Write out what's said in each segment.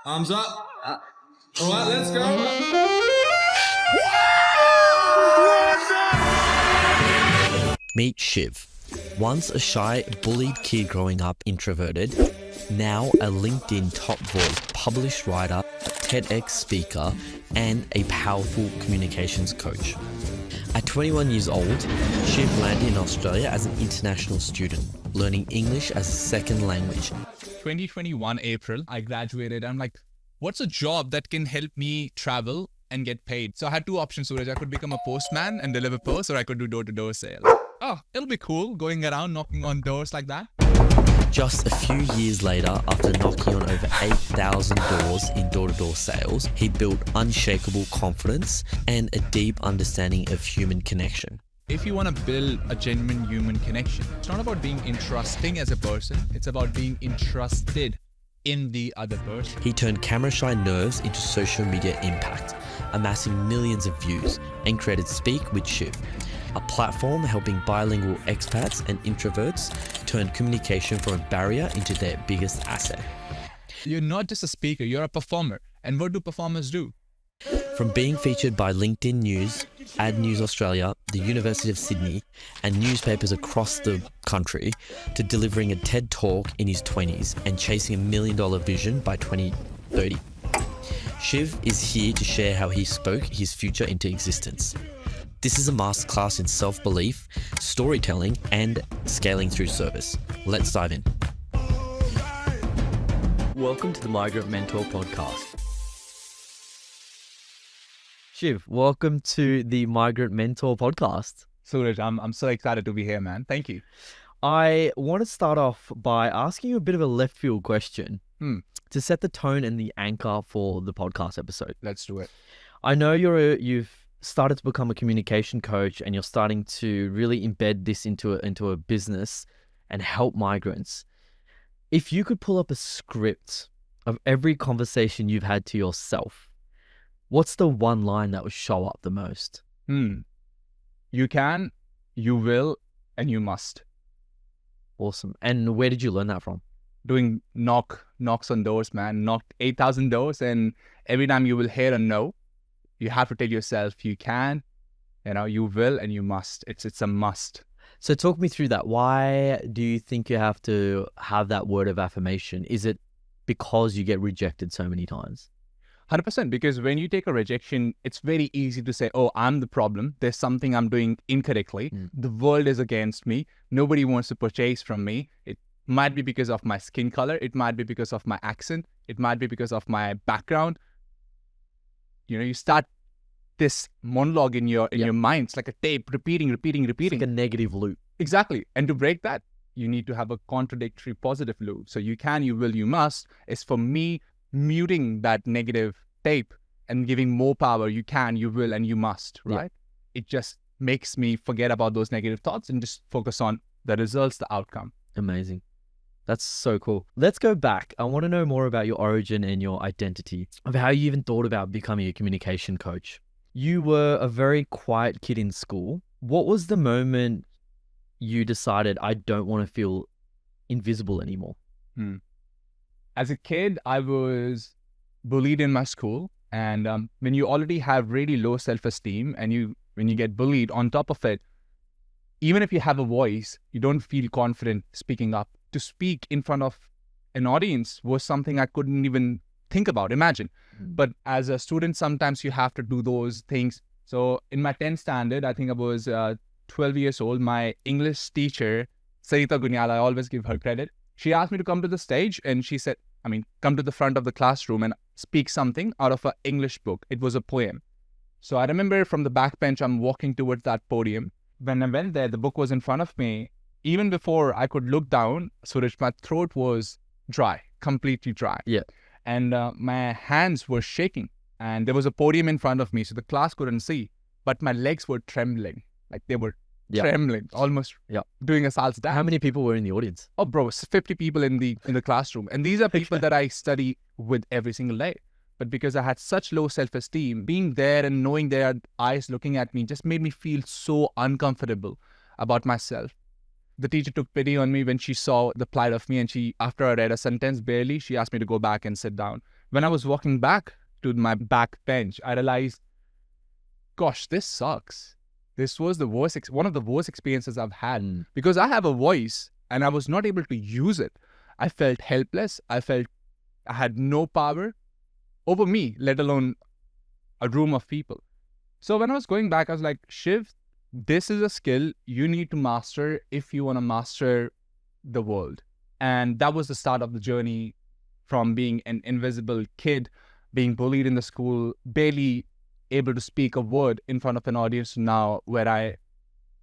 Arms up. All right, let's go. Meet Shiv. Once a shy, bullied kid growing up introverted, now a LinkedIn top voice, published writer, TEDx speaker, and a powerful communications coach. At 21 years old, Shiv landed in Australia as an international student, learning English as a second language. 2021 April, I graduated. I'm like, what's a job that can help me travel and get paid? So I had two options, Suraj. I could become a postman and deliver posts, or I could do door-to-door sales. Oh, it'll be cool going around knocking on doors like that. Just a few years later, after knocking on over 8,000 doors in door-to-door sales, he built unshakable confidence and a deep understanding of human connection. If you want to build a genuine human connection, it's not about being interesting as a person. It's about being interested in the other person. He turned camera-shy nerves into social media impact, amassing millions of views, and created Speak with Shiv, a platform helping bilingual expats and introverts turn communication from a barrier into their biggest asset. You're not just a speaker, you're a performer. And what do performers do? From being featured by LinkedIn News, Ad News Australia, the University of Sydney, and newspapers across the country, to delivering a TED Talk in his 20s and chasing $1 million vision by 2030. Shiv is here to share how he spoke his future into existence. This is a masterclass in self-belief, storytelling, and scaling through service. Let's dive in. Welcome to the Migrant Mentor Podcast. Shiv, welcome to the Migrant Mentor Podcast. Suraj, I'm so excited to be here, man. Thank you. I want to start off by asking you a bit of a left field question to set the tone and the anchor for the podcast episode. Let's do it. I know you've started to become a communication coach and you're starting to really embed this into a business and help migrants. If you could pull up a script of every conversation you've had to yourself, what's the one line that would show up the most? You can, you will, and you must. Awesome. And where did you learn that from? Doing knocks on doors, man. Knocked 8,000 doors, and every time you will hear a no, you have to tell yourself you can, you will, and you must. It's a must. So talk me through that. Why do you think you have to have that word of affirmation? Is it because you get rejected so many times? 100%, because when you take a rejection, it's very easy to say, oh, I'm the problem. There's something I'm doing incorrectly. The world is against me. Nobody wants to purchase from me. It might be because of my skin color. It might be because of my accent. It might be because of my background. You start this monologue in your mind. It's like a tape, repeating. It's like a negative loop. Exactly. And to break that, you need to have a contradictory positive loop. So you can, you will, you must is for me muting that negative tape and giving more power. You can, you will, and you must, right? It just makes me forget about those negative thoughts and just focus on the results, the outcome. Amazing. That's so cool. Let's go back. I want to know more about your origin and your identity, of how you even thought about becoming a communication coach. You were a very quiet kid in school. What was the moment you decided, I don't want to feel invisible anymore? As a kid, I was bullied in my school. And when you already have really low self-esteem and when you get bullied on top of it, even if you have a voice, you don't feel confident speaking up. To speak in front of an audience was something I couldn't even think about, imagine. But as a student, sometimes you have to do those things. So in my 10th standard, I think I was 12 years old, my English teacher, Sarita Gunyala, I always give her credit. She asked me to come to the stage and she said, come to the front of the classroom and speak something out of an English book. It was a poem. So I remember from the back bench, I'm walking towards that podium. When I went there, the book was in front of me. Even before I could look down, Suraj, my throat was dry, completely dry. Yeah. And my hands were shaking. And there was a podium in front of me, so the class couldn't see. But my legs were trembling. Like they were trembling, almost doing a salsa dance. How many people were in the audience? Oh, bro, 50 people in the classroom. And these are people that I study with every single day. But because I had such low self-esteem, being there and knowing their eyes looking at me just made me feel so uncomfortable about myself. The teacher took pity on me when she saw the plight of me, and after I read a sentence barely, she asked me to go back and sit down. when I was walking back to my back bench, I realized, gosh, this sucks. This was the worst, one of the worst experiences I've had because I have a voice and I was not able to use it. I felt helpless. I felt I had no power over me, let alone a room of people. So when I was going back, I was like, Shiv, this is a skill you need to master if you want to master the world. And that was the start of the journey from being an invisible kid, being bullied in the school, barely able to speak a word in front of an audience to now where I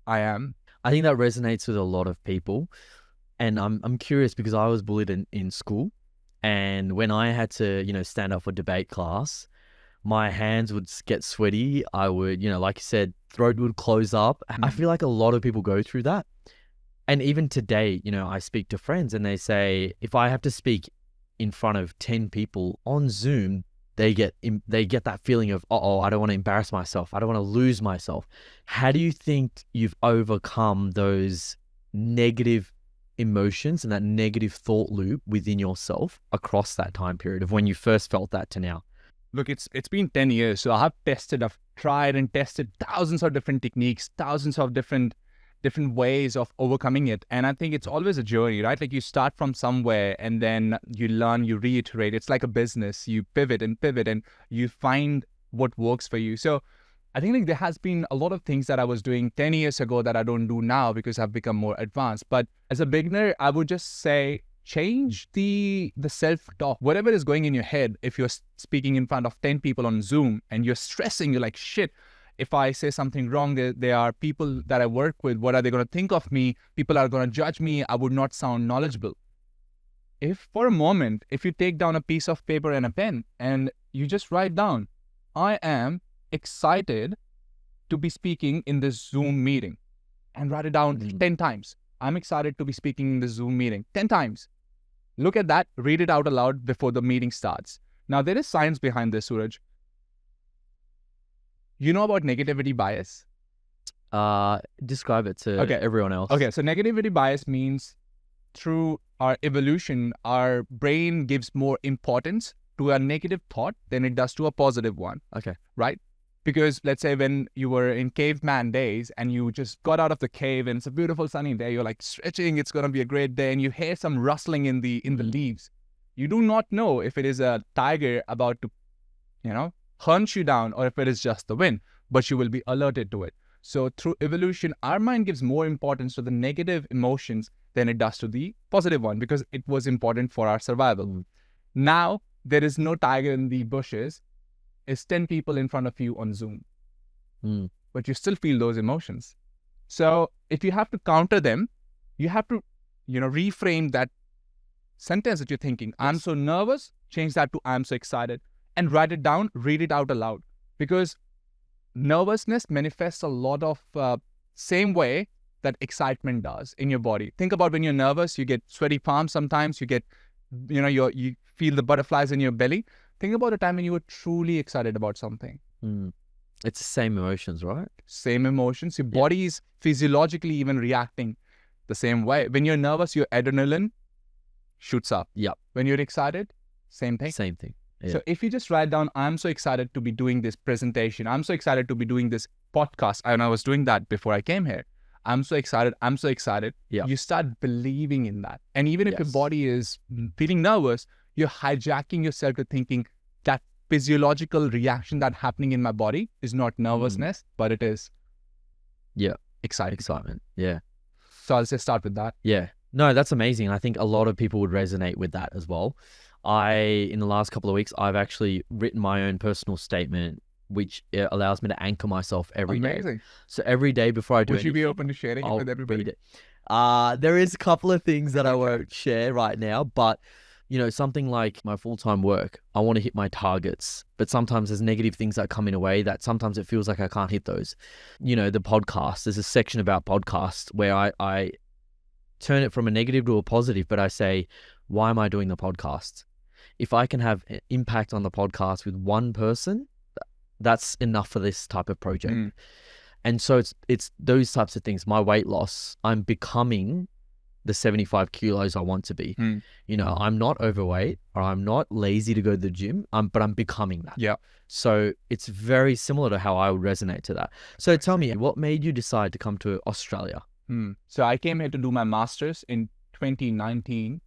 am. I think that resonates with a lot of people. And I'm curious because I was bullied in school. And when I had to, stand up for debate class, my hands would get sweaty. I would, like you said, throat would close up. I feel like a lot of people go through that. And even today, I speak to friends and they say, if I have to speak in front of 10 people on Zoom, they get that feeling of, I don't want to embarrass myself. I don't want to lose myself. How do you think you've overcome those negative emotions and that negative thought loop within yourself across that time period of when you first felt that to now? Look, it's been 10 years. So I've tried and tested thousands of different techniques, thousands of different ways of overcoming it. And I think it's always a journey, right? Like you start from somewhere and then you learn, you reiterate. It's like a business. You pivot and you find what works for you. So I think like there has been a lot of things that I was doing 10 years ago that I don't do now because I've become more advanced. But as a beginner, I would just say, change the self-talk, whatever is going in your head. If you're speaking in front of 10 people on Zoom and you're stressing, you're like, shit, if I say something wrong, there are people that I work with. What are they going to think of me? People are going to judge me. I would not sound knowledgeable. If for a moment, if you take down a piece of paper and a pen and you just write down, I am excited to be speaking in this Zoom meeting, and write it down 10 times. I'm excited to be speaking in this Zoom meeting 10 times. Look at that, read it out aloud before the meeting starts. Now, there is science behind this, Suraj. You know about negativity bias? Describe it to everyone else. Okay, so negativity bias means through our evolution, our brain gives more importance to a negative thought than it does to a positive one. Okay. Right? Because let's say when you were in caveman days and you just got out of the cave and it's a beautiful sunny day, you're like stretching, it's going to be a great day, and you hear some rustling in the leaves. You do not know if it is a tiger about to, hunt you down or if it is just the wind, but you will be alerted to it. So through evolution, our mind gives more importance to the negative emotions than it does to the positive one because it was important for our survival. Now, there is no tiger in the bushes. It's 10 people in front of you on Zoom. But you still feel those emotions. So if you have to counter them, you have to, reframe that sentence that you're thinking. I'm so nervous, change that to I'm so excited. And write it down, read it out aloud. Because nervousness manifests a lot of same way that excitement does in your body. Think about when you're nervous, you get sweaty palms sometimes, you get, you feel the butterflies in your belly. Think about a time when you were truly excited about something. It's the same emotions, right? Same emotions. Your body is physiologically even reacting the same way. When you're nervous, your adrenaline shoots up. Yep. When you're excited, same thing. Same thing. Yeah. So if you just write down, I'm so excited to be doing this presentation. I'm so excited to be doing this podcast. And I was doing that before I came here. I'm so excited. I'm so excited. Yeah. You start believing in that. And even if your body is feeling nervous, you're hijacking yourself to thinking that physiological reaction that's happening in my body is not nervousness, but it is excitement. Yeah. So I'll just start with that. Yeah. No, that's amazing. I think a lot of people would resonate with that as well. In the last couple of weeks, I've actually written my own personal statement, which allows me to anchor myself every day. Amazing. So every day before I do Would you be open to sharing it with everybody? Read it. There is a couple of things that I won't share right now, but something like my full-time work, I want to hit my targets, but sometimes there's negative things that come in a way that sometimes it feels like I can't hit those. The podcast, there's a section about podcasts where I turn it from a negative to a positive, but I say, why am I doing the podcast? If I can have an impact on the podcast with one person, that's enough for this type of project. And so it's those types of things. My weight loss, I'm becoming the 75 kilos I want to be. Mm. You know, I'm not overweight or I'm not lazy to go to the gym, but I'm becoming that. Yeah. So it's very similar to how I would resonate to that. So tell me, what made you decide to come to Australia? So I came here to do my master's in 2019.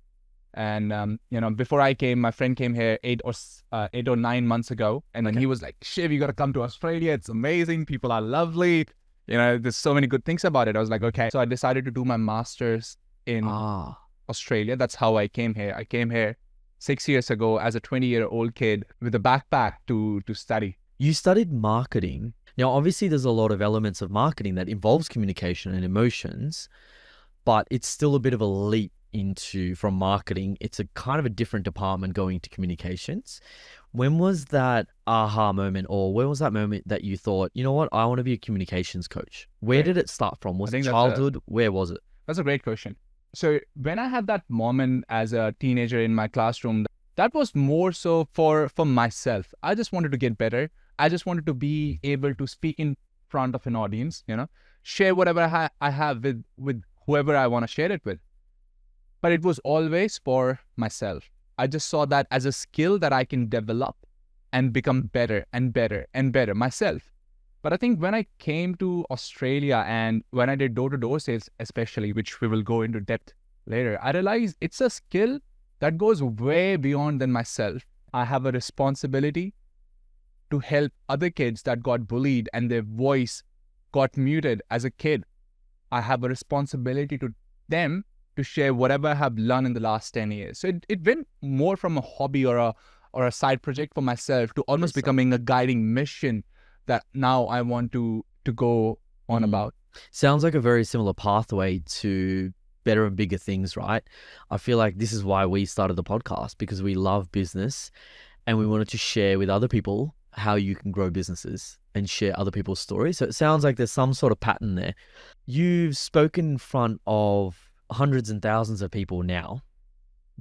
And, before I came, my friend came here 8 or 9 months ago. And then he was like, Shiv, you got to come to Australia. It's amazing. People are lovely. You know, there's so many good things about it. I was like, okay. So I decided to do my master's in Australia. That's how I came here. I came here 6 years ago as a 20-year-old kid with a backpack to study. You studied marketing. Now, obviously, there's a lot of elements of marketing that involves communication and emotions, but it's still a bit of a leap from marketing. It's a kind of a different department going to communications. When was that aha moment, or where was that moment that you thought, you know what, I want to be a communications coach? Where did it start from? Was it childhood? Where was it? That's a great question. So when I had that moment as a teenager in my classroom, that was more so for myself. I just wanted to get better. I just wanted to be able to speak in front of an audience, share whatever I have with whoever I want to share it with. But it was always for myself. I just saw that as a skill that I can develop and become better and better and better myself. But I think when I came to Australia and when I did door-to-door sales, especially, which we will go into depth later, I realized it's a skill that goes way beyond than myself. I have a responsibility to help other kids that got bullied and their voice got muted as a kid. I have a responsibility to them to share whatever I have learned in the last 10 years. So it went more from a hobby or a side project for myself to almost becoming a guiding mission that now I want to go on about. Sounds like a very similar pathway to better and bigger things, right? I feel like this is why we started the podcast, because we love business and we wanted to share with other people how you can grow businesses and share other people's stories. So it sounds like there's some sort of pattern there. You've spoken in front of hundreds and thousands of people now.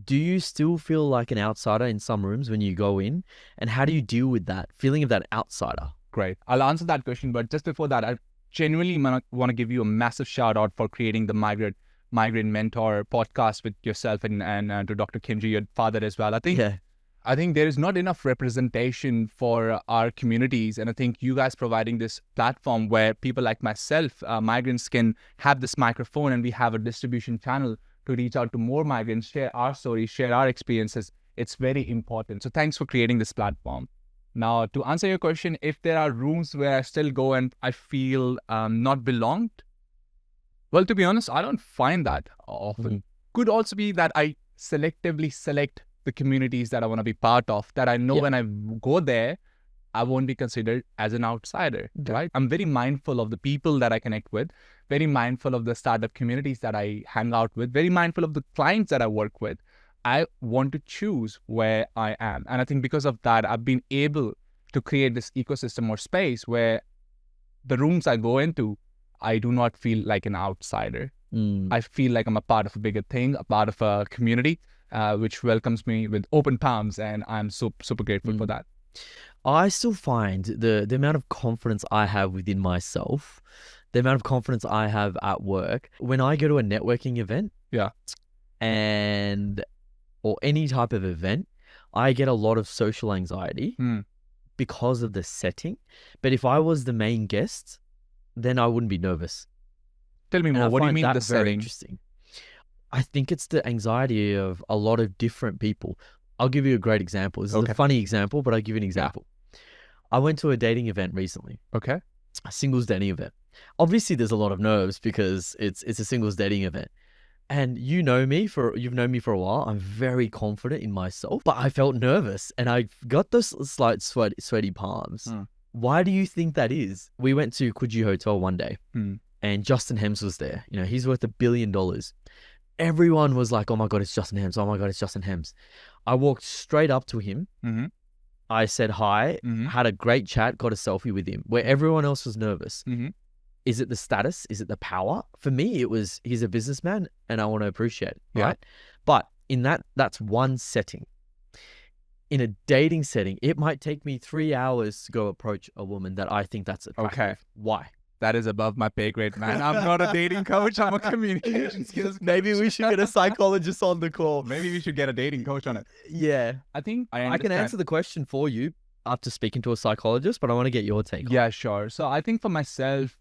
Do you still feel like an outsider in some rooms when you go in? And how do you deal with that feeling of that outsider? Great. I'll answer that question. But just before that, I genuinely want to give you a massive shout out for creating the Migrant Mentor podcast with yourself and to Dr. Kimji, your father as well. I think there is not enough representation for our communities. And I think you guys providing this platform where people like myself, migrants, can have this microphone and we have a distribution channel to reach out to more migrants, share our stories, share our experiences. It's very important. So thanks for creating this platform. Now, to answer your question, if there are rooms where I still go and I feel not belonged, well, to be honest, I don't find that often. Could also be that I selectively select the communities that I want to be part of, that I know when I go there, I won't be considered as an outsider, right? I'm very mindful of the people that I connect with, very mindful of the startup communities that I hang out with, very mindful of the clients that I work with. I want to choose where I am. And I think because of that, I've been able to create this ecosystem or space where the rooms I go into, I do not feel like an outsider. I feel like I'm a part of a bigger thing, a part of a community, which welcomes me with open palms, and I'm super grateful for that. I still find the amount of confidence I have within myself, the amount of confidence I have at work, when I go to a networking event, or any type of event, I get a lot of social anxiety because of the setting. But if I was the main guest, then I wouldn't be nervous. Tell me more. What do you mean the setting? Very interesting. I think it's the anxiety of a lot of different people. I'll give you a great example. This is a funny example, but I'll give you an example. I went to a dating event recently. Okay. A singles dating event. Obviously, there's a lot of nerves because it's a singles dating event. And you've known me for a while. I'm very confident in myself, but I felt nervous and I got those slight sweaty palms. Why do you think that is? We went to Coogee Hotel one day and Justin Hems was there. You know, he's worth $1 billion. Everyone was like, oh my God, it's Justin Hems. Oh my God, it's Justin Hems. I walked straight up to him. I said hi, had a great chat, got a selfie with him, where everyone else was nervous. Is it the status? Is it the power? For me, it was, he's a businessman and I want to appreciate it, right? But in that's one setting. In a dating setting, it might take me 3 hours to go approach a woman that I think that's attractive. Okay. Why? that is above my pay grade, man. I'm not a dating coach. I'm a communication skills coach. Maybe we should get a psychologist on the call. Maybe we should get a dating coach on it. Yeah. I think I can answer the question for you after speaking to a psychologist, but I want to get your take on it. Yeah, sure. So I think for myself,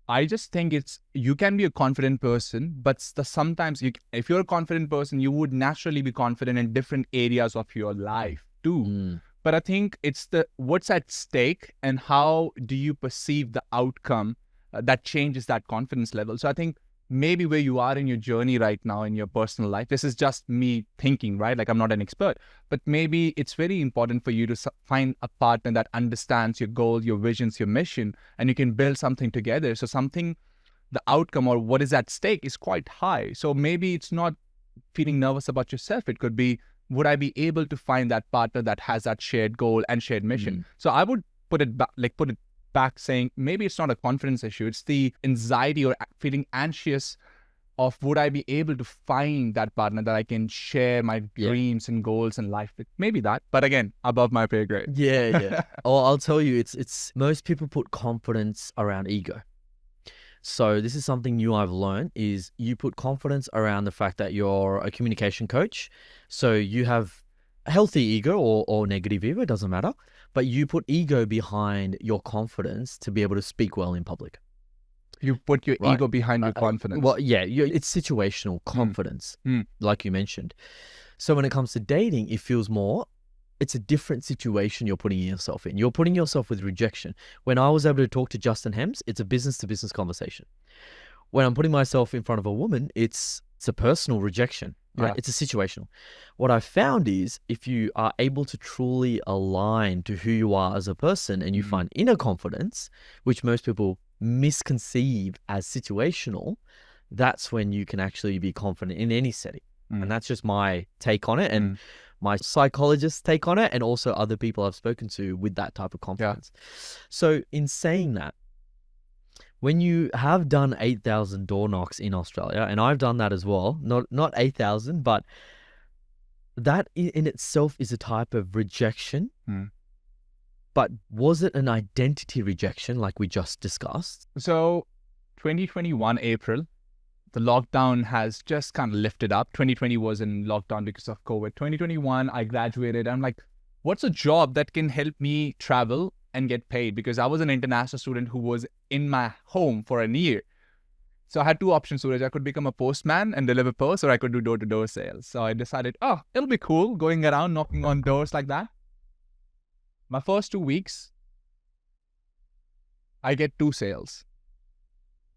I just think you can be a confident person, but sometimes if you're a confident person, you would naturally be confident in different areas of your life too. But I think it's what's at stake and how do you perceive the outcome that changes that confidence level. So I think maybe where you are in your journey right now in your personal life, this is just me thinking, right? Like I'm not an expert, but maybe it's very important for you to find a partner that understands your goal, your visions, your mission, and you can build something together. So the outcome or what is at stake is quite high. So maybe it's not feeling nervous about yourself. It could be, would I be able to find that partner that has that shared goal and shared mission? So I would put it back saying maybe it's not a confidence issue. It's the anxiety or feeling anxious of would I be able to find that partner that I can share my dreams and goals in life with? Maybe that, but again, above my pay grade. Yeah. Oh, I'll tell you, it's most people put confidence around ego. So this is something new I've learned is you put confidence around the fact that you're a communication coach. So you have a healthy ego or negative ego, it doesn't matter. But you put ego behind your confidence to be able to speak well in public. You put your ego behind your confidence. Well, yeah, it's situational confidence, like you mentioned. So when it comes to dating, it feels more, it's a different situation you're putting yourself in. You're putting yourself with rejection. When I was able to talk to Justin Hems, it's a business-to-business conversation. When I'm putting myself in front of a woman, it's a personal rejection. Right? Yeah. It's a situational. What I found is if you are able to truly align to who you are as a person and you find inner confidence, which most people misconceive as situational, that's when you can actually be confident in any setting. And that's just my take on it and my psychologist's take on it and also other people I've spoken to with that type of confidence. So in saying that, when you have done 8,000 door knocks in Australia, and I've done that as well, not 8,000, but that in itself is a type of rejection. But was it an identity rejection like we just discussed? So 2021 April, the lockdown has just kind of lifted up. 2020 was in lockdown because of COVID. 2021, I graduated. I'm like, what's a job that can help me travel and get paid? Because I was an international student who was in my home for a year. So I had two options, Suraj. I could become a postman and deliver posts, or I could do door-to-door sales. So I decided, it'll be cool going around knocking on doors like that. My first 2 weeks, I get 2 sales.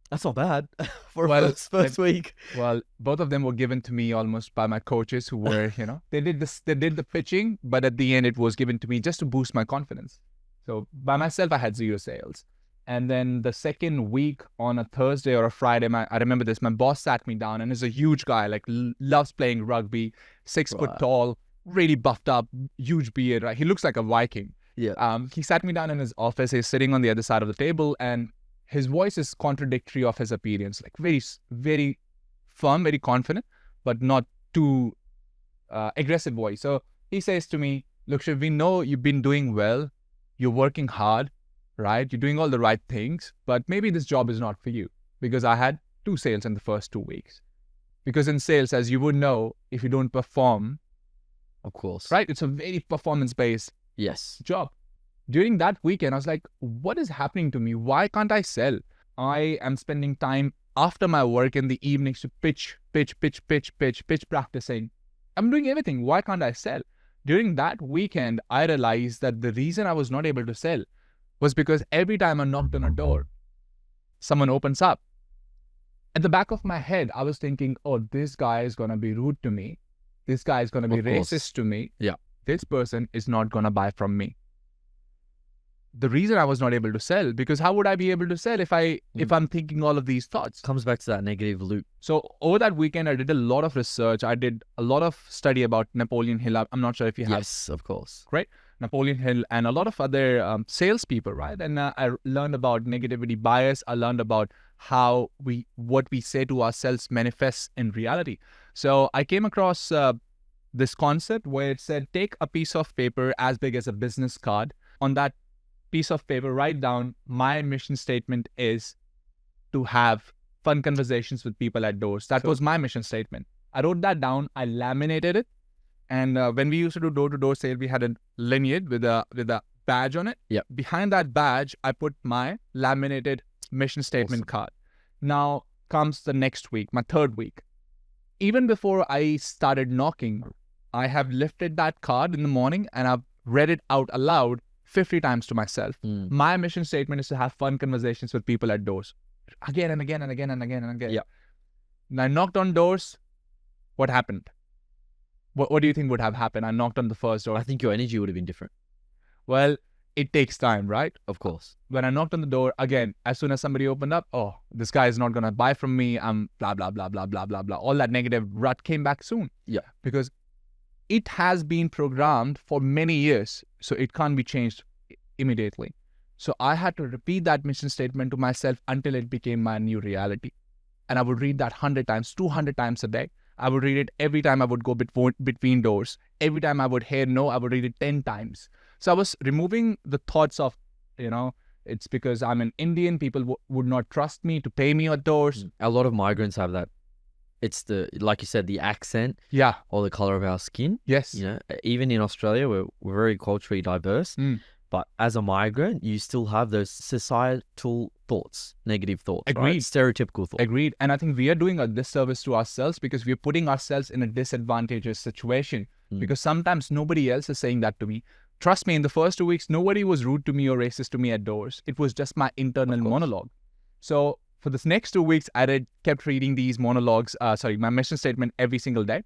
That's not bad for first week. Well, both of them were given to me almost by my coaches who were, they did the pitching, but at the end it was given to me just to boost my confidence. So by myself, I had 0 sales. And then the second week on a Thursday or a Friday, I remember this, my boss sat me down and is a huge guy, like loves playing rugby, 6 foot tall, really buffed up, huge beard, right? He looks like a Viking. Yeah. He sat me down in his office. He's sitting on the other side of the table and his voice is contradictory of his appearance, like very, very firm, very confident, but not too aggressive voice. So he says to me, look, Shiv, we know you've been doing well. You're working hard, right? You're doing all the right things, but maybe this job is not for you, because I had 2 sales in the first 2 weeks. Because in sales, as you would know, if you don't perform, of course, right? It's a very performance-based job. During that weekend, I was like, what is happening to me? Why can't I sell? I am spending time after my work in the evenings to pitch practicing. I'm doing everything. Why can't I sell? During that weekend, I realized that the reason I was not able to sell was because every time I knocked on a door, someone opens up. At the back of my head, I was thinking, this guy is going to be rude to me. This guy is going to be racist to me. Yeah. This person is not going to buy from me. The reason I was not able to sell, because how would I be able to sell if I'm thinking all of these thoughts? Comes back to that negative loop. So over that weekend, I did a lot of research. I did a lot of study about Napoleon Hill. I'm not sure if you have. Yes, of course. Great. Napoleon Hill and a lot of other salespeople, right? And I learned about negativity bias. I learned about how what we say to ourselves manifests in reality. So I came across this concept where it said, take a piece of paper as big as a business card. On that piece of paper, write down my mission statement is to have fun conversations with people at doors. That was my mission statement. I wrote that down. I laminated it. And when we used to do door-to-door sale, we had a lanyard with a badge on it. Yep. Behind that badge, I put my laminated mission statement card. Now comes the next week, my third week. Even before I started knocking, I have lifted that card in the morning and I've read it out aloud 50 times to myself. My mission statement is to have fun conversations with people at doors. Again and again and again and again and again. Yeah. And I knocked on doors. What happened? What do you think would have happened? I knocked on the first door. I think your energy would have been different. Well, it takes time, right? Of course. When I knocked on the door, again, as soon as somebody opened up, oh, this guy is not going to buy from me. I'm blah, blah, blah, blah, blah, blah, blah. All that negative rut came back soon. Yeah. Because it has been programmed for many years, so it can't be changed immediately. So I had to repeat that mission statement to myself until it became my new reality. And I would read that 100 times, 200 times a day. I would read it every time I would go between doors. Every time I would hear no, I would read it 10 times. So I was removing the thoughts of, it's because I'm an Indian, people would not trust me to pay me at doors. A lot of migrants have that. It's like you said, the accent. Yeah. Or the color of our skin. Yes. Even in Australia, we're very culturally diverse. But as a migrant, you still have those societal thoughts, negative thoughts, Agreed. right? Stereotypical thoughts. Agreed. And I think we are doing a disservice to ourselves because we're putting ourselves in a disadvantageous situation because sometimes nobody else is saying that to me. Trust me, in the first 2 weeks, nobody was rude to me or racist to me at doors. It was just my internal monologue. So for this next 2 weeks, I kept reading these monologues, my mission statement every single day.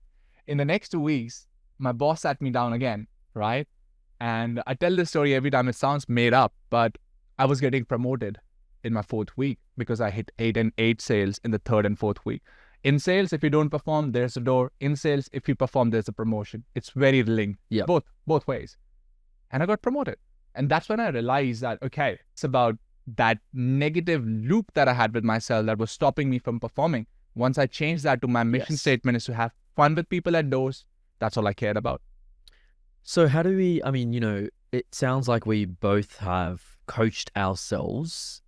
In the next 2 weeks, my boss sat me down again, right? And I tell this story every time. It sounds made up, but I was getting promoted in my 4th week because I hit 8 sales in the 3rd and 4th week. In sales, if you don't perform, there's a door. In sales, if you perform, there's a promotion. It's very linked, both ways. And I got promoted. And that's when I realized that, okay, it's about that negative loop that I had with myself that was stopping me from performing. Once I changed that to my mission statement is to have fun with people at doors, that's all I cared about. So how do we, it sounds like we both have coached ourselves,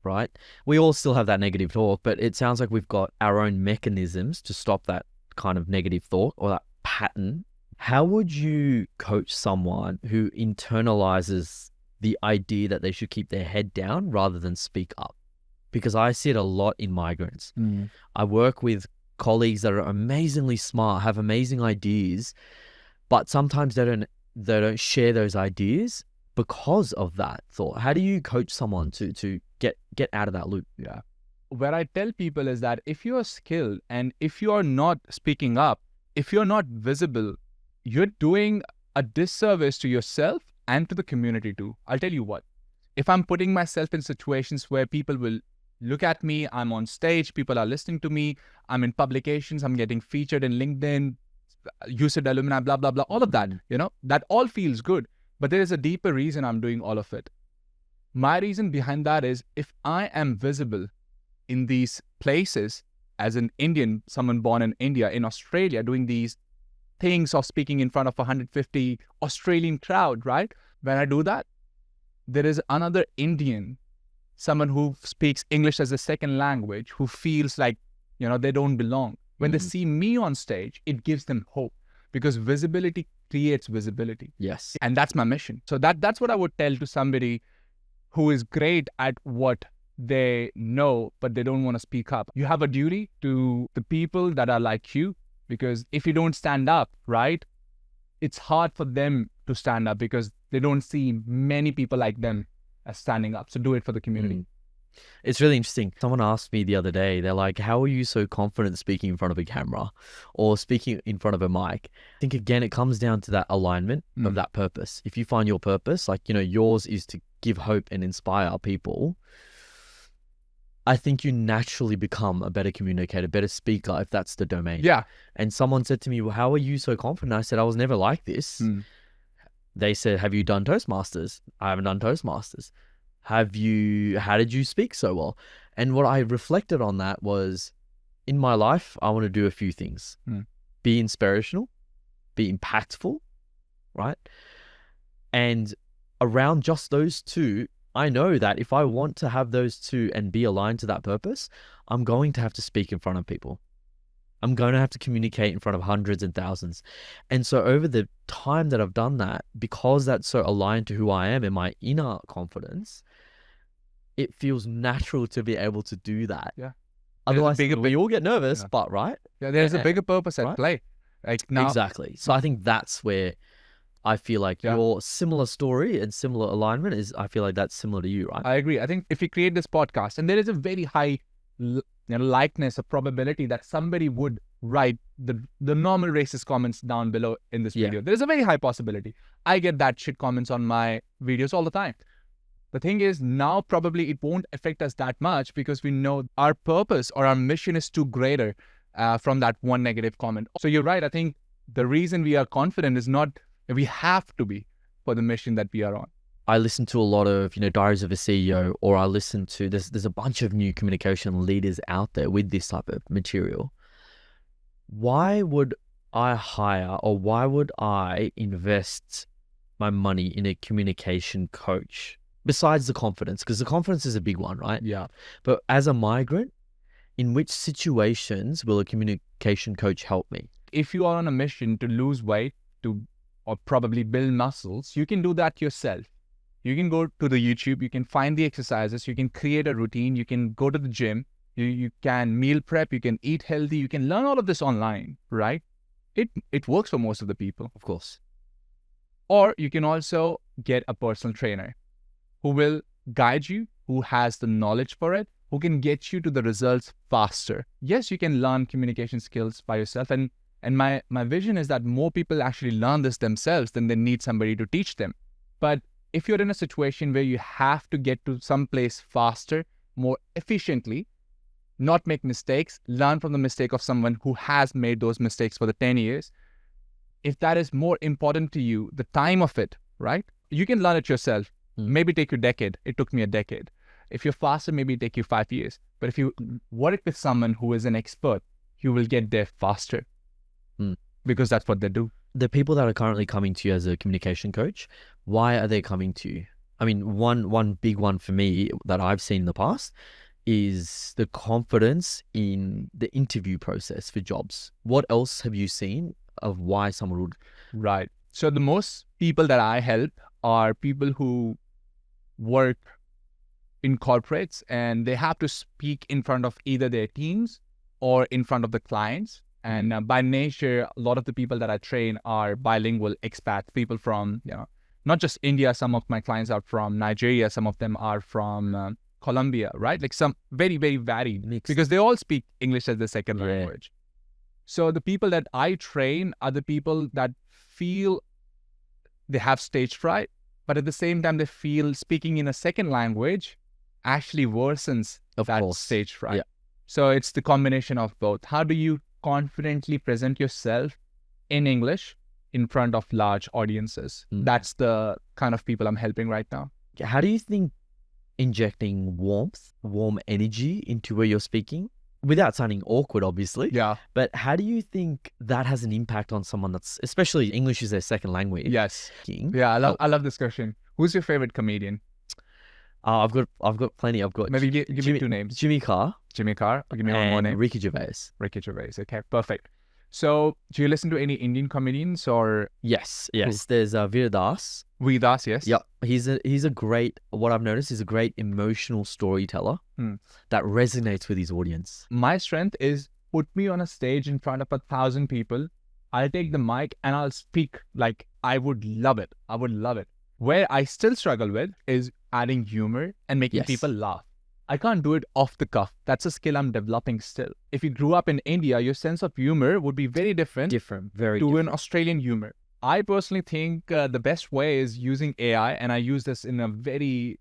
right? We all still have that negative talk, but it sounds like we've got our own mechanisms to stop that kind of negative thought or that pattern. How would you coach someone who internalizes the idea that they should keep their head down rather than speak up? Because I see it a lot in migrants. I work with colleagues that are amazingly smart, have amazing ideas, but sometimes they don't share those ideas because of that thought. How do you coach someone to get out of that loop? Yeah. What I tell people is that if you're skilled and if you're not speaking up, if you're not visible, you're doing a disservice to yourself and to the community too. I'll tell you what. If I'm putting myself in situations where people will look at me, I'm on stage, people are listening to me, I'm in publications, I'm getting featured in LinkedIn, UCID alumni, blah, blah, blah, all of that, that all feels good. But there is a deeper reason I'm doing all of it. My reason behind that is if I am visible in these places as an Indian, someone born in India, in Australia, doing these things of speaking in front of 150 Australian crowd, right? When I do that, there is another Indian, someone who speaks English as a second language, who feels like, they don't belong. When they see me on stage, it gives them hope because visibility creates visibility. Yes. And that's my mission. So that's what I would tell to somebody who is great at what they know, but they don't want to speak up. You have a duty to the people that are like you, because if you don't stand up, right, it's hard for them to stand up because they don't see many people like them as standing up. So do it for the community. It's really interesting. Someone asked me the other day, they're like, how are you so confident speaking in front of a camera or speaking in front of a mic? I think, again, it comes down to that alignment of that purpose. If you find your purpose, like, yours is to give hope and inspire people, I think you naturally become a better communicator, better speaker, if that's the domain. Yeah. And someone said to me, well, how are you so confident? I said, I was never like this. They said, have you done Toastmasters? I haven't done Toastmasters. How did you speak so well? And what I reflected on that was, in my life, I want to do a few things. Be inspirational, be impactful, right? And around just those two, I know that if I want to have those two and be aligned to that purpose, I'm going to have to speak in front of people. I'm going to have to communicate in front of hundreds and thousands. And so over the time that I've done that, because that's so aligned to who I am and my inner confidence, it feels natural to be able to do that. Yeah. Otherwise, we all get nervous, Yeah. but right? Yeah, there's a bigger purpose at Right. play. Like now, Exactly. So I think that's where I feel like Yeah. your similar story and similar alignment is, I feel like that's similar to you, right? I agree. I think if we create this podcast, and there is a very high likeness or probability that somebody would write the normal racist comments down below in this Yeah. video. There is a very high possibility. I get that shit comments on my videos all the time. The thing is, now probably it won't affect us that much because we know our purpose or our mission is too greater from that one negative comment. So you're right. I think the reason we are confident is not we have to be for the mission that we are on. I listen to a lot of, Diaries of a CEO, or I listen to, there's a bunch of new communication leaders out there with this type of material. Why would I hire, or why would I invest my money in a communication coach besides the confidence? Because the confidence is a big one, right? Yeah. But as a migrant, in which situations will a communication coach help me? If you are on a mission to lose weight, or probably build muscles, you can do that yourself. You can go to the YouTube, you can find the exercises, you can create a routine, you can go to the gym, you can meal prep, you can eat healthy, you can learn all of this online, right? It works for most of the people. Of course. Or you can also get a personal trainer who will guide you, who has the knowledge for it, who can get you to the results faster. Yes, you can learn communication skills by yourself. And my vision is that more people actually learn this themselves than they need somebody to teach them. But if you're in a situation where you have to get to some place faster, more efficiently, not make mistakes, learn from the mistake of someone who has made those mistakes for the 10 years, if that is more important to you, the time of it, right? You can learn it yourself. Maybe take you a decade. It took me a decade. If you're faster, maybe it take you 5 years. But if you work with someone who is an expert, you will get there faster because that's what they do. The people that are currently coming to you as a communication coach, why are they coming to you? I mean, one big one for me that I've seen in the past is the confidence in the interview process for jobs. What else have you seen of why someone would? Right. So the most people that I help are people who work in corporates and they have to speak in front of either their teams or in front of the clients. And by nature, a lot of the people that I train are bilingual expats, people from, not just India. Some of my clients are from Nigeria. Some of them are from Colombia, right? Like some very, very varied Mixed. because they all speak English as their second language. So the people that I train are the people that feel they have stage fright, but at the same time, they feel speaking in a second language actually worsens that stage fright. Yeah. So it's the combination of both. How do you confidently present yourself in English in front of large audiences? That's the kind of people I'm helping right now. How do you think injecting warm energy into where you're speaking, without sounding awkward, obviously, but how do you think that has an impact on someone that's, especially English is their second language? Yes. Yeah, I love this question. Who's your favorite comedian? I've got plenty. I've got maybe give me two names. Jimmy Carr. Give me one more name. Ricky Gervais. Okay, perfect. So, do you listen to any Indian comedians or? Yes. There's Veer Das. Veer Das, yes. Yep. He's a great. What I've noticed is a great emotional storyteller that resonates with his audience. My strength is put me on a stage in front of 1,000 people. I'll take the mic and I'll speak like I would love it. Where I still struggle with is adding humor and making people laugh. I can't do it off the cuff. That's a skill I'm developing still. If you grew up in India, your sense of humor would be very different. Very to different. an Australian humor. I personally think the best way is using AI, and I use this in a very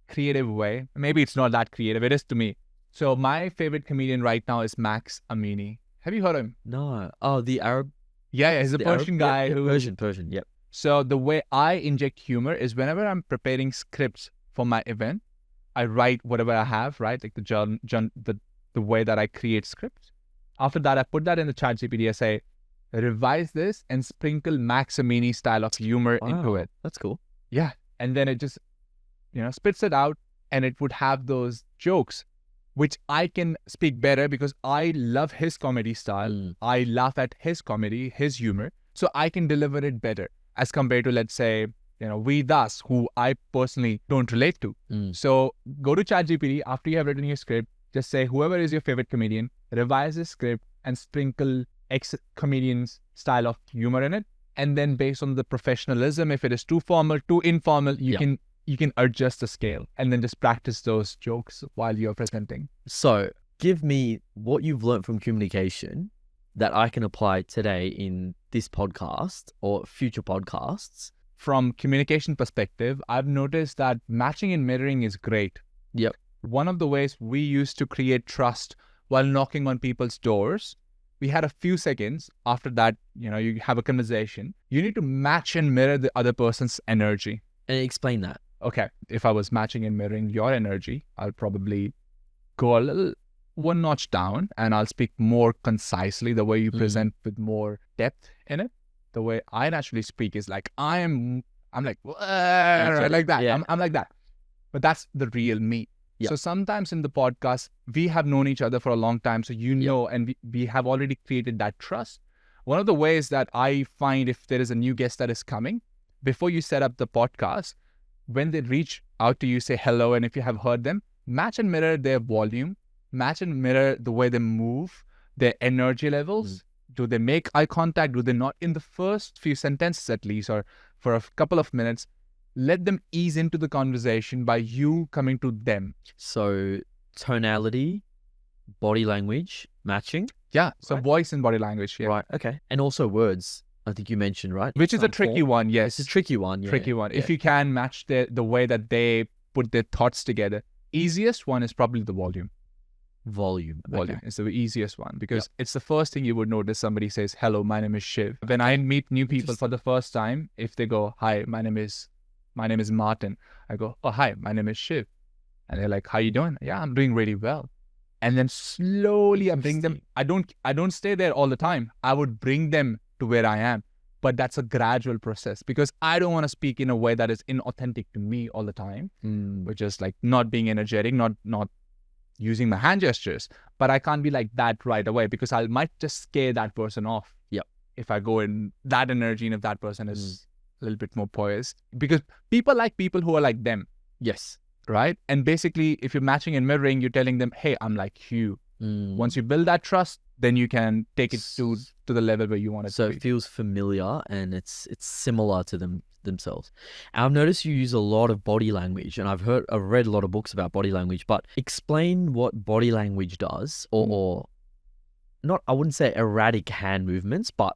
creative way. Maybe it's not that creative. It is to me. So my favorite comedian right now is Max Amini. Have you heard of him? No. Oh, the Arab. Yeah, he's a Persian guy. Persian. Yep. So the way I inject humor is whenever I'm preparing scripts for my event, I write whatever I have, right? Like the way that I create scripts. After that, I put that in the ChatGPT. I say, revise this and sprinkle Max Amini style of humor into it. That's cool. Yeah. and then it just, spits it out, and it would have those jokes, which I can speak better because I love his comedy style. I laugh at his comedy, his humor. So I can deliver it better as compared to, let's say, we, thus, who I personally don't relate to. So go to ChatGPT after you have written your script. Just say, whoever is your favorite comedian, revise the script and sprinkle ex-comedian's style of humor in it. And then based on the professionalism, if it is too formal, too informal, you can adjust the scale and then just practice those jokes while you're presenting. So give me what you've learned from communication that I can apply today in this podcast or future podcasts. From communication perspective, I've noticed that matching and mirroring is great. Yep. One of the ways we used to create trust while knocking on people's doors, we had a few seconds after that, you have a conversation. You need to match and mirror the other person's energy. And explain that. Okay, if I was matching and mirroring your energy, I'll probably go a little one notch down and I'll speak more concisely, the way you present with more depth in it. The way I naturally speak is like, I'm like, right, like that. Yeah. I'm like that. But that's the real me. Yep. So sometimes in the podcast, we have known each other for a long time. So and we have already created that trust. One of the ways that I find if there is a new guest that is coming, before you set up the podcast, when they reach out to you, say hello, and if you have heard them, match and mirror their volume, match and mirror the way they move, their energy levels. Do they make eye contact? Do they not? In the first few sentences at least, or for a couple of minutes, let them ease into the conversation by you coming to them. So tonality, body language, matching. Yeah, so right. Voice and body language. Yeah. Right, okay. And also words, I think you mentioned, right? Which is a Some tricky form. one, yes. It's a tricky one, yeah. Tricky one. Yeah. If you can match the way that they put their thoughts together. Easiest one is probably the volume. Volume. Volume Okay. is the easiest one because it's the first thing you would notice. Somebody says, hello, my name is Shiv. When I meet new people for the first time, if they go, hi, my name is Martin. I go, oh, hi, my name is Shiv. And they're like, how you doing? Yeah, I'm doing really well. And then slowly I bring them. I don't stay there all the time. I would bring them to where I am. But that's a gradual process because I don't want to speak in a way that is inauthentic to me all the time, which is like not being energetic, not using my hand gestures. But I can't be like that right away because I might just scare that person off. Yep. If I go in that energy and if that person is a little bit more poised. Because people like people who are like them. Yes. Right? And basically, if you're matching and mirroring, you're telling them, hey, I'm like you. Once you build that trust, then you can take it to the level where you want it to be. So it feels familiar and it's similar to themselves. And I've noticed you use a lot of body language, and I've read a lot of books about body language, but explain what body language does or not, I wouldn't say erratic hand movements, but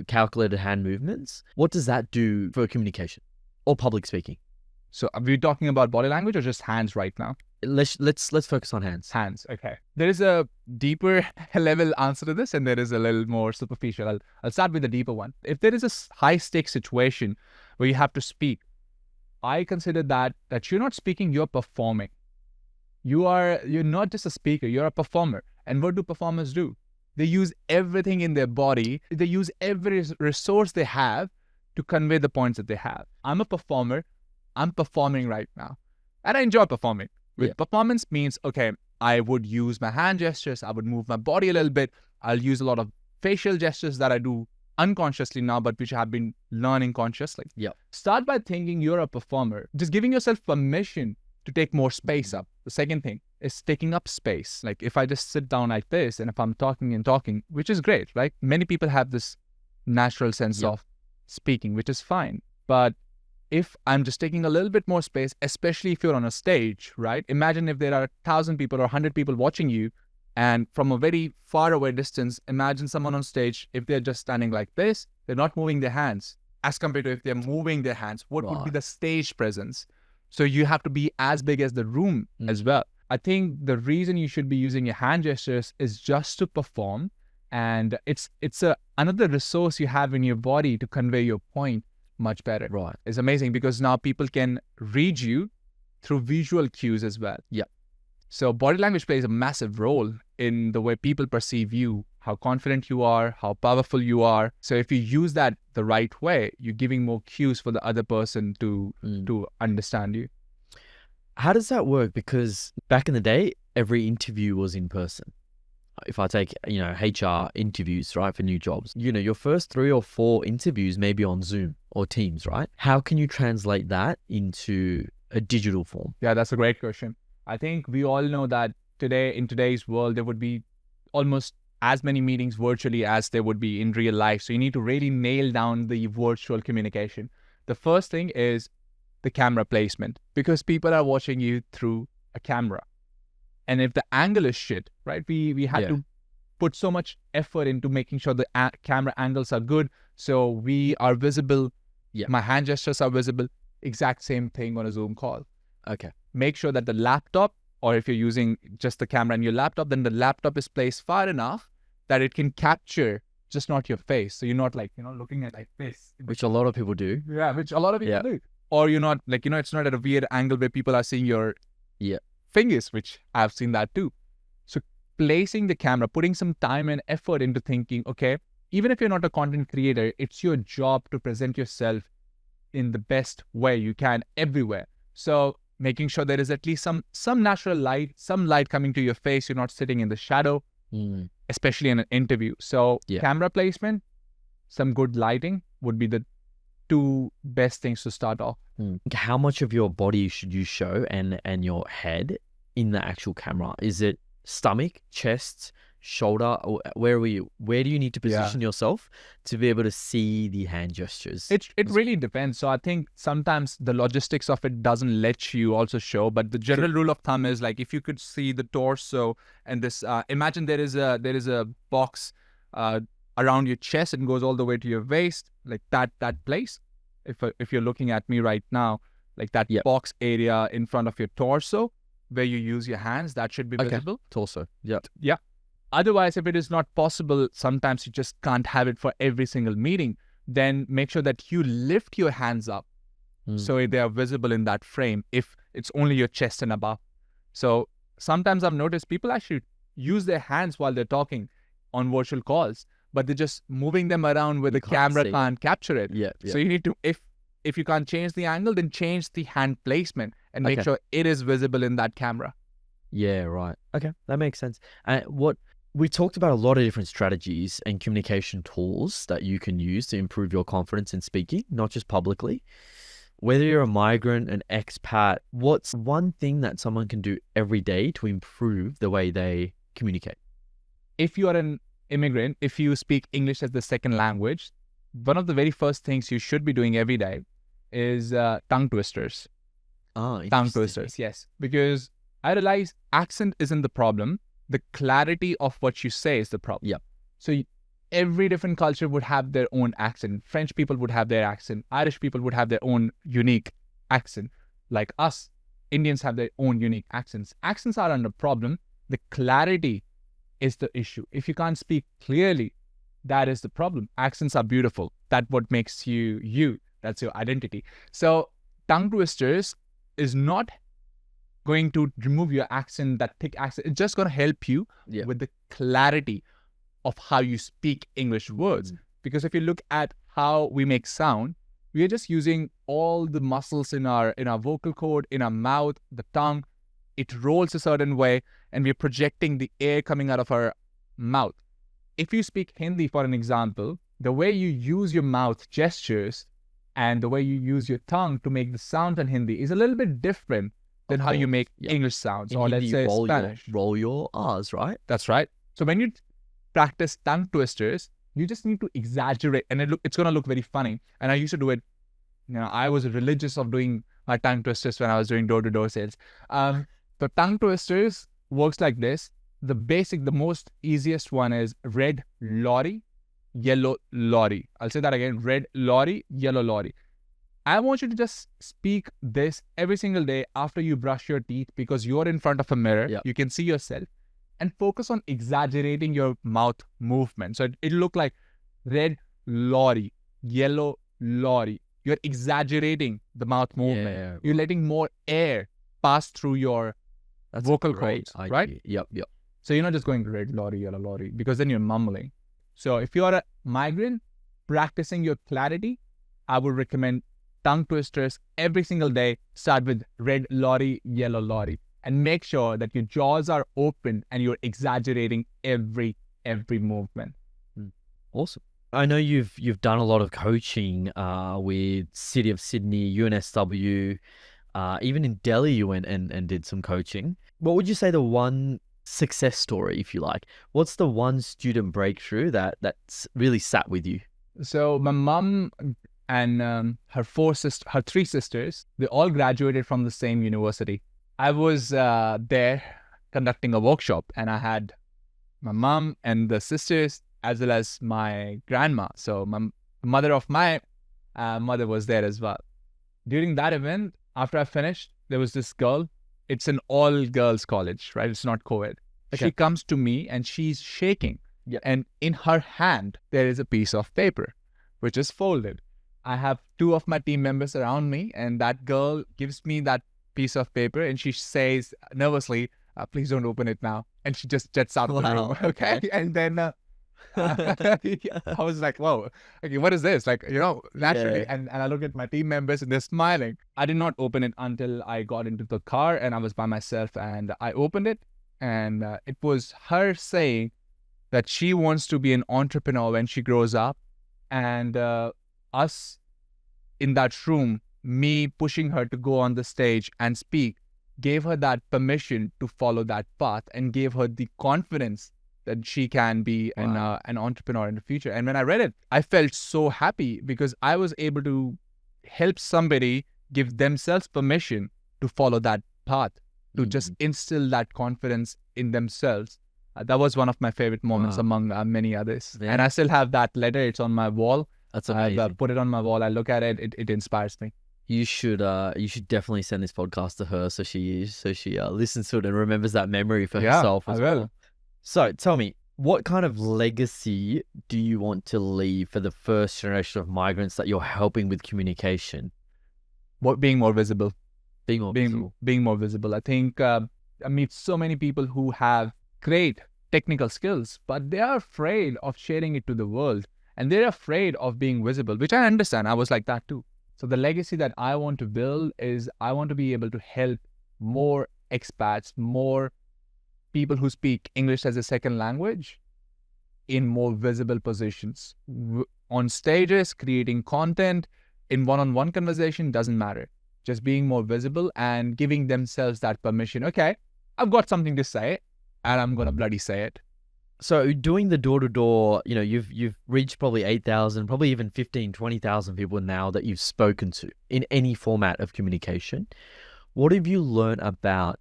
calculated hand movements. What does that do for communication or public speaking? So are we talking about body language or just hands right now? Let's focus on hands. Hands, okay. There is a deeper level answer to this, and there is a little more superficial. I'll start with the deeper one. If there is a high-stakes situation where you have to speak, I consider that you're not speaking, you're performing. You're not just a speaker, you're a performer. And what do performers do? They use everything in their body. They use every resource they have to convey the points that they have. I'm a performer. I'm performing right now. And I enjoy performing. Performance means, okay, I would use my hand gestures. I would move my body a little bit. I'll use a lot of facial gestures that I do unconsciously now, but which I have been learning consciously. Start by thinking you're a performer. Just giving yourself permission to take more space up. The second thing is taking up space. Like if I just sit down like this and if I'm talking and talking, which is great, right? Many people have this natural sense of speaking, which is fine. But if I'm just taking a little bit more space, especially if you're on a stage, right? Imagine if there are 1,000 people or 100 people watching you, and from a very far away distance, imagine someone on stage, if they're just standing like this, they're not moving their hands. As compared to if they're moving their hands, what would be the stage presence? So you have to be as big as the room as well. I think the reason you should be using your hand gestures is just to perform. And it's another resource you have in your body to convey your point much better. Right. It's amazing because now people can read you through visual cues as well. So body language plays a massive role in the way people perceive you, how confident you are, how powerful you are. So if you use that the right way, you're giving more cues for the other person to understand you. How does that work? Because back in the day, every interview was in person. If I take, HR interviews, right, for new jobs, your first 3 or 4 interviews may be on Zoom or Teams, right? How can you translate that into a digital form? Yeah, that's a great question. I think we all know that in today's world, there would be almost as many meetings virtually as there would be in real life. So you need to really nail down the virtual communication. The first thing is the camera placement, because people are watching you through a camera. And if the angle is shit, right? We had to put so much effort into making sure the camera angles are good, so we are visible. Yeah. My hand gestures are visible. Exact same thing on a Zoom call. Okay. Make sure that the laptop, or if you're using just the camera in your laptop, then the laptop is placed far enough that it can capture just not your face. So you're not looking at like this. Which a lot of people do. Yeah, which a lot of people do. Or you're not it's not at a weird angle where people are seeing your fingers, which I've seen that too. So placing the camera, putting some time and effort into thinking, okay, even if you're not a content creator, it's your job to present yourself in the best way you can everywhere. So making sure there is at least some natural light, some light coming to your face. You're not sitting in the shadow, especially in an interview. So camera placement, some good lighting would be the 2 best things to start off. How much of your body should you show and your head in the actual camera? Is it stomach, chest, shoulder? Or where do you need to position yourself to be able to see the hand gestures? It really depends. So I think sometimes the logistics of it doesn't let you also show, but the general rule of thumb is like if you could see the torso and this, imagine there is a box around your chest and goes all the way to your waist, like that place. If you're looking at me right now, like that box area in front of your torso where you use your hands, that should be visible. Torso. Yeah. Otherwise, if it is not possible, sometimes you just can't have it for every single meeting. Then make sure that you lift your hands up so they are visible in that frame if it's only your chest and above. So sometimes I've noticed people actually use their hands while they're talking on virtual calls, but they're just moving them around where the camera can't capture it. Yeah. So you need to, if you can't change the angle, then change the hand placement and make sure it is visible in that camera. Yeah, right. Okay, that makes sense. We talked about a lot of different strategies and communication tools that you can use to improve your confidence in speaking, not just publicly. Whether you're a migrant, an expat, what's one thing that someone can do every day to improve the way they communicate? If you are an immigrant, if you speak English as the second language, one of the very first things you should be doing every day is tongue twisters. Tongue twisters, yes. Because I realize accent isn't the problem. The clarity of what you say is the problem. Yeah. So every different culture would have their own accent. French people would have their accent. Irish people would have their own unique accent. Like us, Indians have their own unique accents. Accents aren't a problem. The clarity is the issue. If you can't speak clearly, that is the problem. Accents are beautiful. That's what makes you you. That's your identity. So tongue twisters is not going to remove your accent, that thick accent. It's just going to help you with the clarity of how you speak English words. Because if you look at how we make sound, we are just using all the muscles in our vocal cord, in our mouth, the tongue. It rolls a certain way, and we're projecting the air coming out of our mouth. If you speak Hindi, for an example, the way you use your mouth gestures and the way you use your tongue to make the sound in Hindi is a little bit different than how you make English sounds, or let's say Spanish. Roll your R's, right? That's right. So when you practice tongue twisters, you just need to exaggerate, and it's going to look very funny. And I used to do it. I was religious of doing my tongue twisters when I was doing door-to-door sales. The tongue twisters works like this. The most easiest one is red lorry, yellow lorry. I'll say that again. Red lorry, yellow lorry. I want you to just speak this every single day after you brush your teeth, because you're in front of a mirror. You can see yourself, and focus on exaggerating your mouth movement. So it'll look like red lorry, yellow lorry. You're exaggerating the mouth movement. Yeah. You're letting more air pass through your vocal cords, right? Yep. So you're not just going red lorry, yellow lorry, because then you're mumbling. So if you're a migrant practicing your clarity, I would recommend tongue twisters every single day. Start with red lorry, yellow lorry, and make sure that your jaws are open and you're exaggerating every movement. Awesome. I know you've done a lot of coaching with City of Sydney, UNSW, even in Delhi you went and did some coaching. What would you say the one success story, if you like? What's the one student breakthrough that's really sat with you? So my mom and her three sisters, they all graduated from the same university. I was there conducting a workshop, and I had my mom and the sisters as well as my grandma. So my mother of my mother was there as well. During that event, after I finished, there was this girl. It's an all-girls college, right? It's not co-ed. Okay. She comes to me and she's shaking. Yeah. And in her hand, there is a piece of paper, which is folded. I have two of my team members around me, and that girl gives me that piece of paper and she says nervously, please don't open it now. And she just jets out of the room. Okay. And then I was like, whoa, okay, what is this? Like, naturally. Yeah. And I look at my team members and they're smiling. I did not open it until I got into the car and I was by myself, and I opened it, and it was her saying that she wants to be an entrepreneur when she grows up. And us in that room, me pushing her to go on the stage and speak, gave her that permission to follow that path and gave her the confidence that she can be an entrepreneur in the future. And when I read it, I felt so happy because I was able to help somebody give themselves permission to follow that path, to just instill that confidence in themselves. That was one of my favorite moments among many others. Yeah. And I still have that letter. It's on my wall. That's amazing. I put it on my wall. I look at it. It inspires me. You should definitely send this podcast to her so she listens to it and remembers that memory for herself as well. Will. So tell me, what kind of legacy do you want to leave for the first generation of migrants that you're helping with communication? Being more visible. Being more visible. Being more visible. I think I meet so many people who have great technical skills, but they are afraid of sharing it to the world, and they're afraid of being visible, which I understand. I was like that too. So the legacy that I want to build is I want to be able to help more expats, more people who speak English as a second language in more visible positions. On stages, creating content, in one-on-one conversation, doesn't matter. Just being more visible and giving themselves that permission. Okay, I've got something to say and I'm going to bloody say it. So doing the door-to-door, you've reached probably 8,000, probably even 15, 20,000 people now that you've spoken to in any format of communication. What have you learned about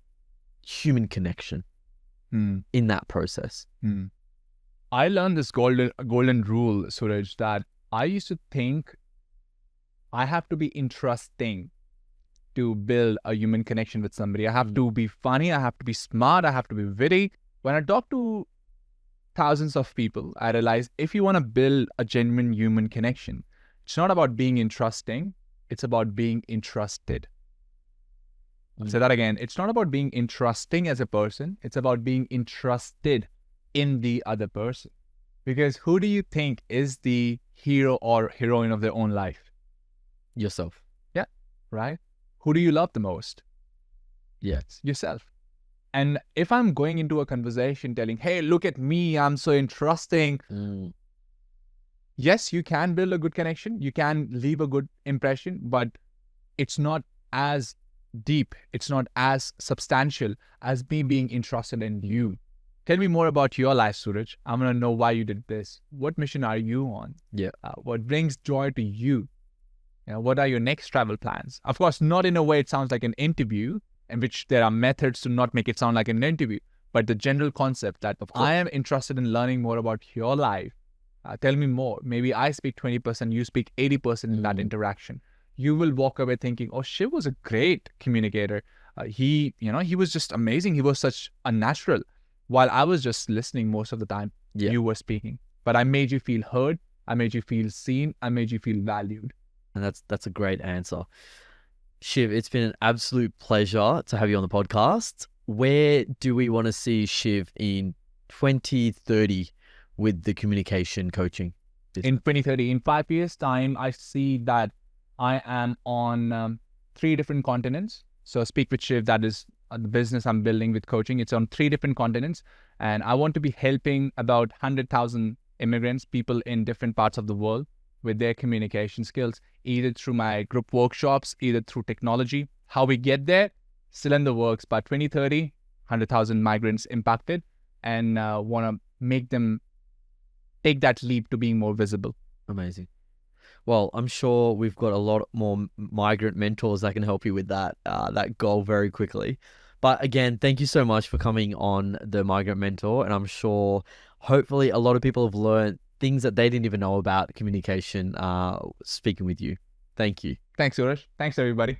human connection in that process? I learned this golden rule, Suraj, that I used to think I have to be interesting to build a human connection with somebody. I have to be funny. I have to be smart. I have to be witty. When I talk to thousands of people, I realize if you want to build a genuine human connection, it's not about being interesting. It's about being interested. I'll say that again. It's not about being interesting as a person. It's about being interested in the other person. Because who do you think is the hero or heroine of their own life? Yourself. Yeah, right? Who do you love the most? Yes. Yourself. And if I'm going into a conversation telling, hey, look at me, I'm so interesting. Yes, you can build a good connection. You can leave a good impression, but it's not as deep. It's not as substantial as me being interested in you. Tell me more about your life, Suraj. I want to know why you did this. What mission are you on? Yeah. What brings joy to you? What are your next travel plans? Of course, not in a way it sounds like an interview, in which there are methods to not make it sound like an interview, but the general concept that I am interested in learning more about your life. Tell me more. Maybe I speak 20%, you speak 80% in that interaction. You will walk away thinking, oh, Shiv was a great communicator. He was just amazing. He was such a natural. While I was just listening most of the time, you were speaking. But I made you feel heard. I made you feel seen. I made you feel valued. And that's a great answer. Shiv, it's been an absolute pleasure to have you on the podcast. where do we want to see Shiv in 2030 with the communication coaching business? In 2030, in 5 years' time, I see that I am on 3 different continents. So Speak with Shiv, that is the business I'm building with coaching. It's on 3 different continents. And I want to be helping about 100,000 immigrants, people in different parts of the world with their communication skills, either through my group workshops, either through technology. How we get there, still in the works. By 2030, 100,000 migrants impacted, and want to make them take that leap to being more visible. Amazing. Well, I'm sure we've got a lot more migrant mentors that can help you with that goal very quickly. But again, thank you so much for coming on the Migrant Mentor. And I'm sure, hopefully, a lot of people have learned things that they didn't even know about communication speaking with you. Thank you. Thanks, Suresh. Thanks, everybody.